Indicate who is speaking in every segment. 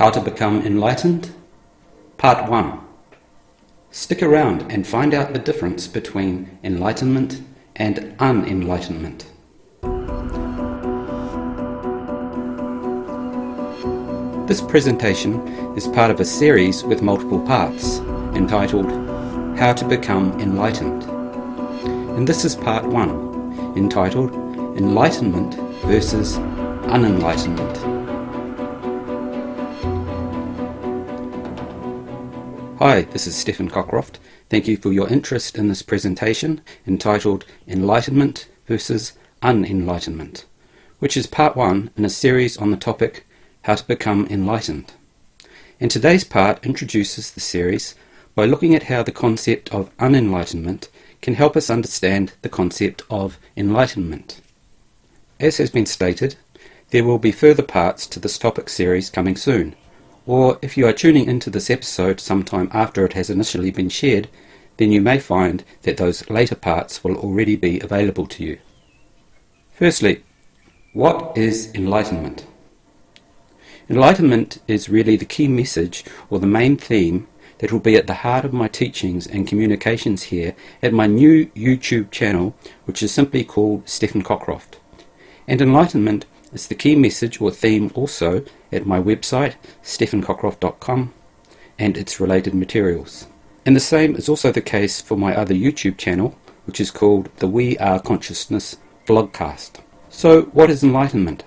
Speaker 1: How to Become Enlightened? Part 1. Stick around and find out the difference between enlightenment and un-enlightenment. This presentation is part of a series with multiple parts entitled How to Become Enlightened. And this is part 1, entitled Enlightenment versus Un-Enlightenment. Hi, this is Stephen Cockcroft. Thank you for your interest in this presentation entitled Enlightenment versus Un-Enlightenment, which is part 1 in a series on the topic How to Become Enlightened. And today's part introduces the series by looking at how the concept of un-enlightenment can help us understand the concept of enlightenment. As has been stated, there will be further parts to this topic series coming soon. Or if you are tuning into this episode sometime after it has initially been shared, then you may find that those later parts will already be available to you. Firstly, what is enlightenment? Enlightenment is really the key message or the main theme that will be at the heart of my teachings and communications here at my new YouTube channel, which is simply called Stephen Cockcroft. And enlightenment is the key message or theme also at my website, stephencockcroft.com, and its related materials. And the same is also the case for my other YouTube channel, which is called the We Are Consciousness blogcast. So what is enlightenment?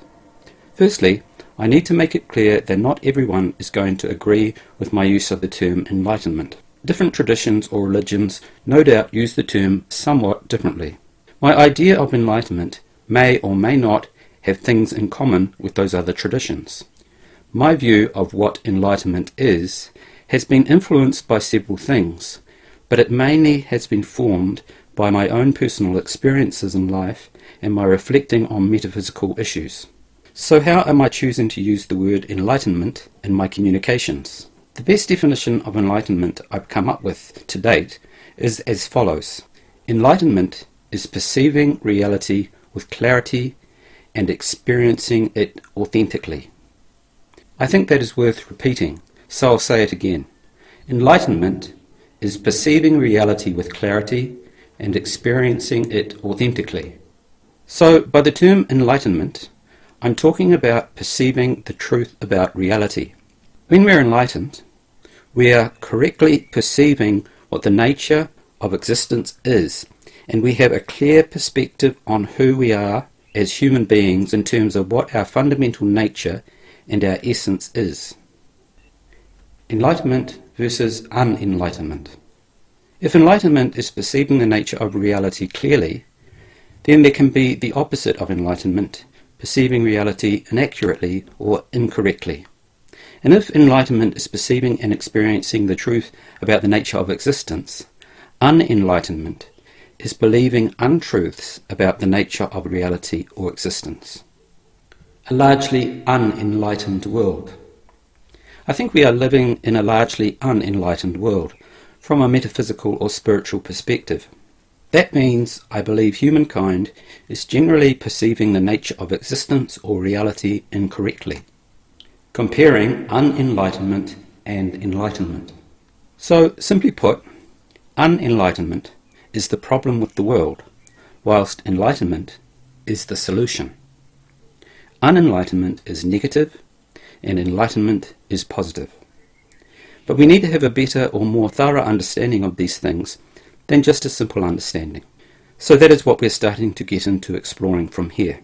Speaker 1: Firstly, I need to make it clear that not everyone is going to agree with my use of the term enlightenment. Different traditions or religions no doubt use the term somewhat differently. My idea of enlightenment may or may not have things in common with those other traditions. My view of what enlightenment is has been influenced by several things, but it mainly has been formed by my own personal experiences in life and my reflecting on metaphysical issues. So how am I choosing to use the word enlightenment in my communications? The best definition of enlightenment I've come up with to date is as follows. Enlightenment is perceiving reality with clarity and experiencing it authentically. I think that is worth repeating, so I'll say it again. Enlightenment is perceiving reality with clarity and experiencing it authentically. So, by the term enlightenment, I'm talking about perceiving the truth about reality. When we're enlightened, we are correctly perceiving what the nature of existence is, and we have a clear perspective on who we are as human beings in terms of what our fundamental nature and our essence is. Enlightenment versus un-enlightenment. If enlightenment is perceiving the nature of reality clearly, then there can be the opposite of enlightenment, perceiving reality inaccurately or incorrectly. And if enlightenment is perceiving and experiencing the truth about the nature of existence, un-enlightenment is believing untruths about the nature of reality or existence. A largely unenlightened world. I think we are living in a largely unenlightened world from a metaphysical or spiritual perspective. That means I believe humankind is generally perceiving the nature of existence or reality incorrectly, comparing un-enlightenment and enlightenment. So, simply put, un-enlightenment is the problem with the world, whilst enlightenment is the solution. Un-enlightenment is negative, and enlightenment is positive. But we need to have a better or more thorough understanding of these things than just a simple understanding. So that is what we're starting to get into exploring from here.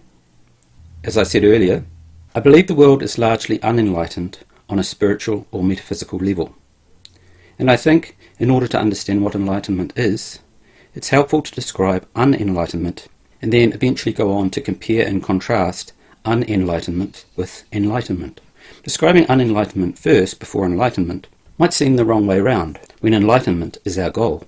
Speaker 1: As I said earlier, I believe the world is largely unenlightened on a spiritual or metaphysical level. And I think, in order to understand what enlightenment is, it's helpful to describe un-enlightenment and then eventually go on to compare and contrast un-enlightenment with enlightenment. Describing un-enlightenment first before enlightenment might seem the wrong way round, when enlightenment is our goal.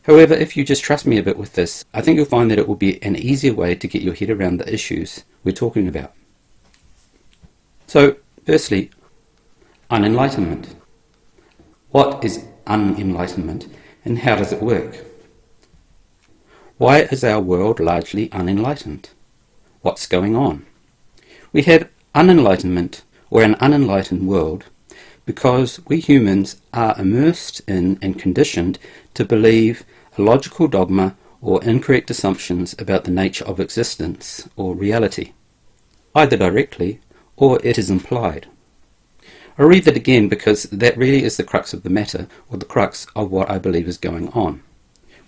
Speaker 1: However, if you just trust me a bit with this, I think you'll find that it will be an easier way to get your head around the issues we're talking about. So, firstly, un-enlightenment. What is un-enlightenment and how does it work? Why is our world largely unenlightened? What's going on? We have unenlightenment or an unenlightened world because we humans are immersed in and conditioned to believe a logical dogma or incorrect assumptions about the nature of existence or reality, either directly or it is implied. I'll read that again because that really is the crux of the matter, or the crux of what I believe is going on.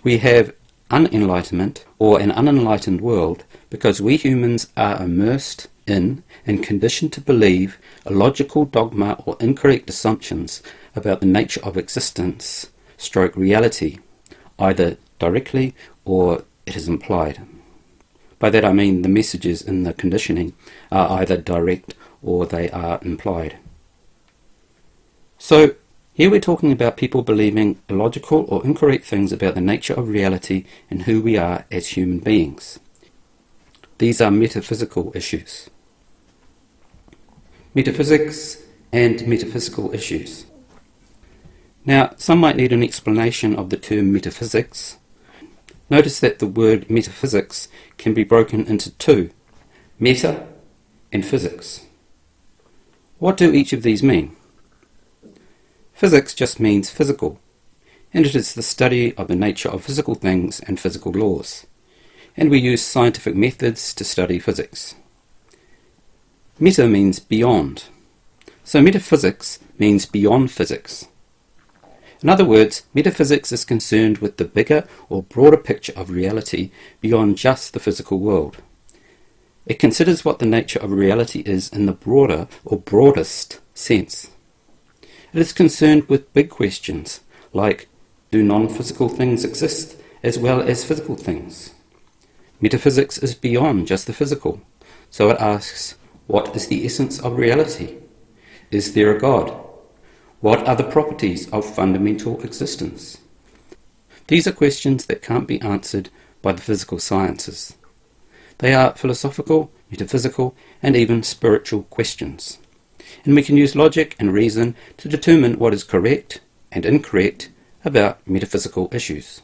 Speaker 1: We have Un-Enlightenment, or an unenlightened world, because we humans are immersed in and conditioned to believe a logical dogma or incorrect assumptions about the nature of existence stroke reality, either directly or it is implied. By that I mean the messages in the conditioning are either direct or they are implied. So here we're talking about people believing illogical or incorrect things about the nature of reality and who we are as human beings. These are metaphysical issues. Metaphysics and metaphysical issues. Now, some might need an explanation of the term metaphysics. Notice that the word metaphysics can be broken into two, meta and physics. What do each of these mean? Physics just means physical, and it is the study of the nature of physical things and physical laws, and we use scientific methods to study physics. Meta means beyond, so metaphysics means beyond physics. In other words, metaphysics is concerned with the bigger or broader picture of reality beyond just the physical world. It considers what the nature of reality is in the broader or broadest sense. It is concerned with big questions like, do non-physical things exist as well as physical things? Metaphysics is beyond just the physical, so it asks, what is the essence of reality? Is there a God? What are the properties of fundamental existence? These are questions that can't be answered by the physical sciences. They are philosophical, metaphysical, and even spiritual questions. And we can use logic and reason to determine what is correct and incorrect about metaphysical issues.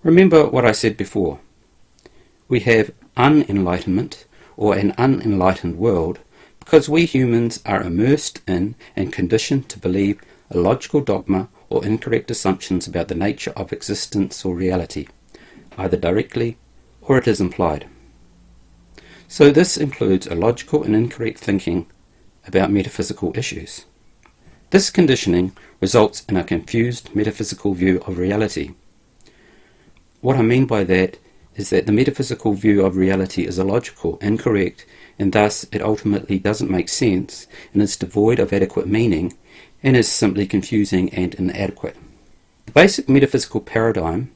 Speaker 1: Remember what I said before. We have Un-Enlightenment, or an unenlightened world, because we humans are immersed in and conditioned to believe a logical dogma or incorrect assumptions about the nature of existence or reality, either directly or it is implied. So this includes illogical and incorrect thinking about metaphysical issues. This conditioning results in a confused metaphysical view of reality. What I mean by that is that the metaphysical view of reality is illogical, incorrect, and thus it ultimately doesn't make sense and is devoid of adequate meaning and is simply confusing and inadequate. The basic metaphysical paradigm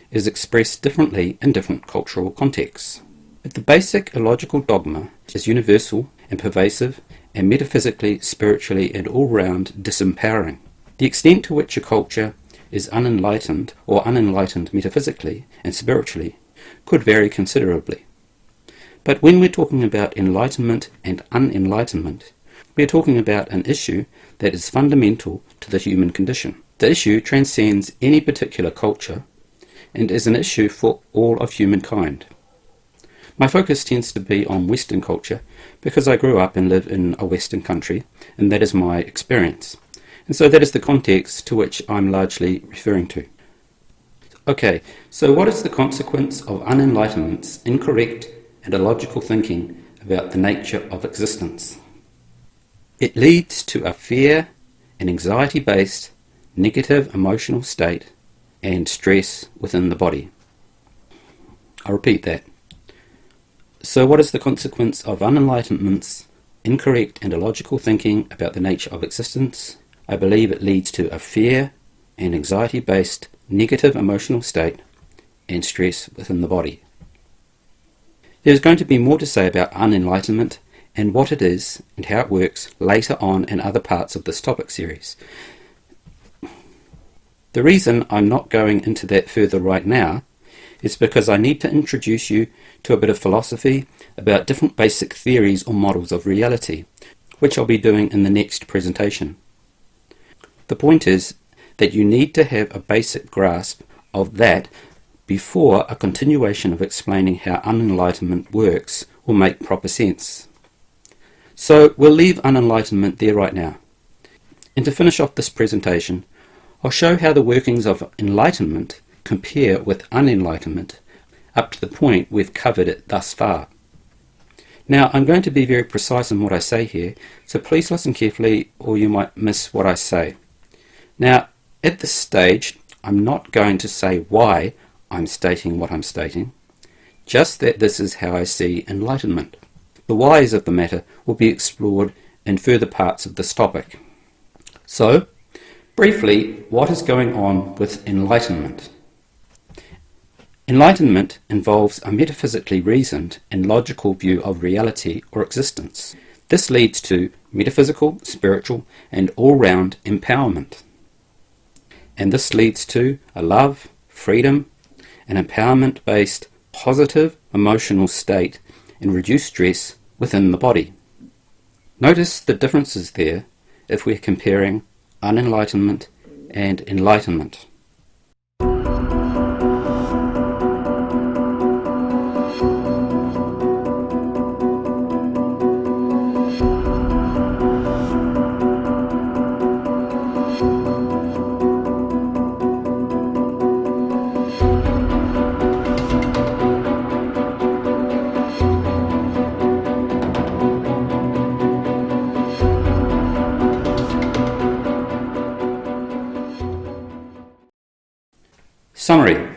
Speaker 1: is expressed differently in different cultural contexts. But the basic illogical dogma is universal and pervasive and metaphysically, spiritually, and all-round disempowering. The extent to which a culture is unenlightened or unenlightened metaphysically and spiritually could vary considerably. But when we're talking about enlightenment and unenlightenment, we're talking about an issue that is fundamental to the human condition. The issue transcends any particular culture and is an issue for all of humankind. My focus tends to be on Western culture because I grew up and live in a Western country, and that is my experience. And so that is the context to which I'm largely referring to. Okay, so what is the consequence of unenlightenment's incorrect and illogical thinking about the nature of existence? It leads to a fear and anxiety-based negative emotional state and stress within the body. I'll repeat that. So what is the consequence of unenlightenment's incorrect and illogical thinking about the nature of existence? I believe it leads to a fear and anxiety-based negative emotional state and stress within the body. There's going to be more to say about unenlightenment and what it is and how it works later on in other parts of this topic series. The reason I'm not going into that further right now is because I need to introduce you to a bit of philosophy about different basic theories or models of reality, which I'll be doing in the next presentation. The point is that you need to have a basic grasp of that before a continuation of explaining how unenlightenment works will make proper sense. So we'll leave unenlightenment there right now. And to finish off this presentation, I'll show how the workings of enlightenment compare with unenlightenment up to the point we've covered it thus far. Now, I'm going to be very precise in what I say here, so please listen carefully or you might miss what I say. Now, at this stage, I'm not going to say why I'm stating what I'm stating, just that this is how I see enlightenment. The whys of the matter will be explored in further parts of this topic. So, briefly, what is going on with enlightenment? Enlightenment involves a metaphysically reasoned and logical view of reality or existence. This leads to metaphysical, spiritual, and all-round empowerment. And this leads to a love, freedom, and empowerment-based positive emotional state and reduced stress within the body. Notice the differences there if we're comparing unenlightenment and enlightenment. Summary.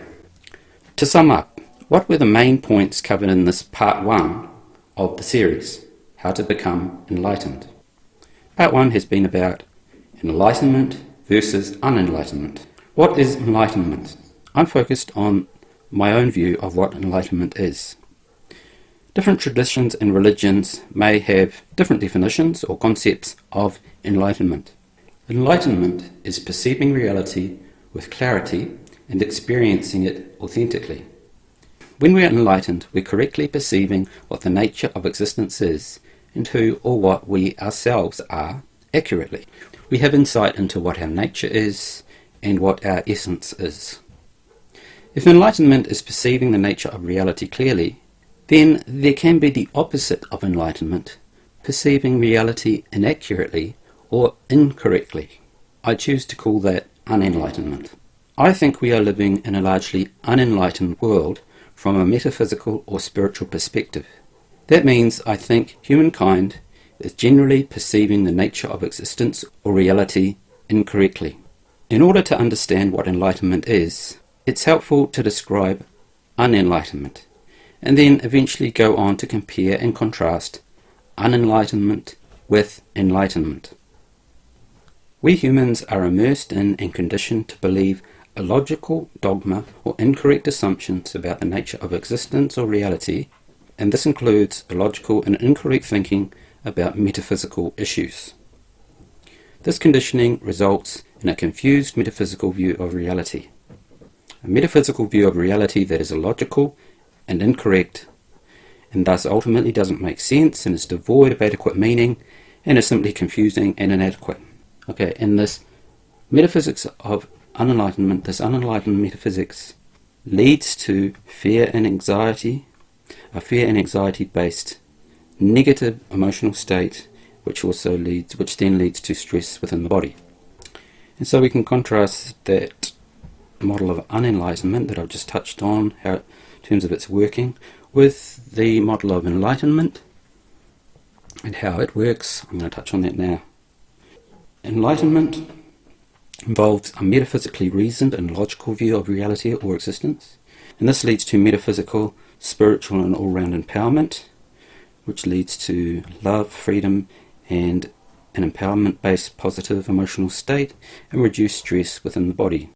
Speaker 1: To sum up, what were the main points covered in this part 1 of the series, How to Become Enlightened? Part 1 has been about enlightenment versus unenlightenment. What is enlightenment? I'm focused on my own view of what enlightenment is. Different traditions and religions may have different definitions or concepts of enlightenment. Enlightenment is perceiving reality with clarity and experiencing it authentically. When we are enlightened, we're correctly perceiving what the nature of existence is and who or what we ourselves are accurately. We have insight into what our nature is and what our essence is. If enlightenment is perceiving the nature of reality clearly, then there can be the opposite of enlightenment, perceiving reality inaccurately or incorrectly. I choose to call that unenlightenment. I think we are living in a largely unenlightened world from a metaphysical or spiritual perspective. That means I think humankind is generally perceiving the nature of existence or reality incorrectly. In order to understand what enlightenment is, it's helpful to describe unenlightenment, and then eventually go on to compare and contrast unenlightenment with enlightenment. We humans are immersed in and conditioned to believe a logical dogma or incorrect assumptions about the nature of existence or reality, and this includes illogical and incorrect thinking about metaphysical issues. This conditioning results in a confused metaphysical view of reality. A metaphysical view of reality that is illogical and incorrect, and thus ultimately doesn't make sense and is devoid of adequate meaning and is simply confusing and inadequate. Okay, in this metaphysics of unenlightenment, this unenlightened metaphysics leads to fear and anxiety, a fear and anxiety based negative emotional state, which then leads to stress within the body. And so we can contrast that model of unenlightenment that I've just touched on, how in terms of its working, with the model of enlightenment and how it works. I'm going to touch on that now. Enlightenment involves a metaphysically reasoned and logical view of reality or existence, and this leads to metaphysical, spiritual and all-round empowerment, which leads to love, freedom and an empowerment-based positive emotional state and reduced stress within the body.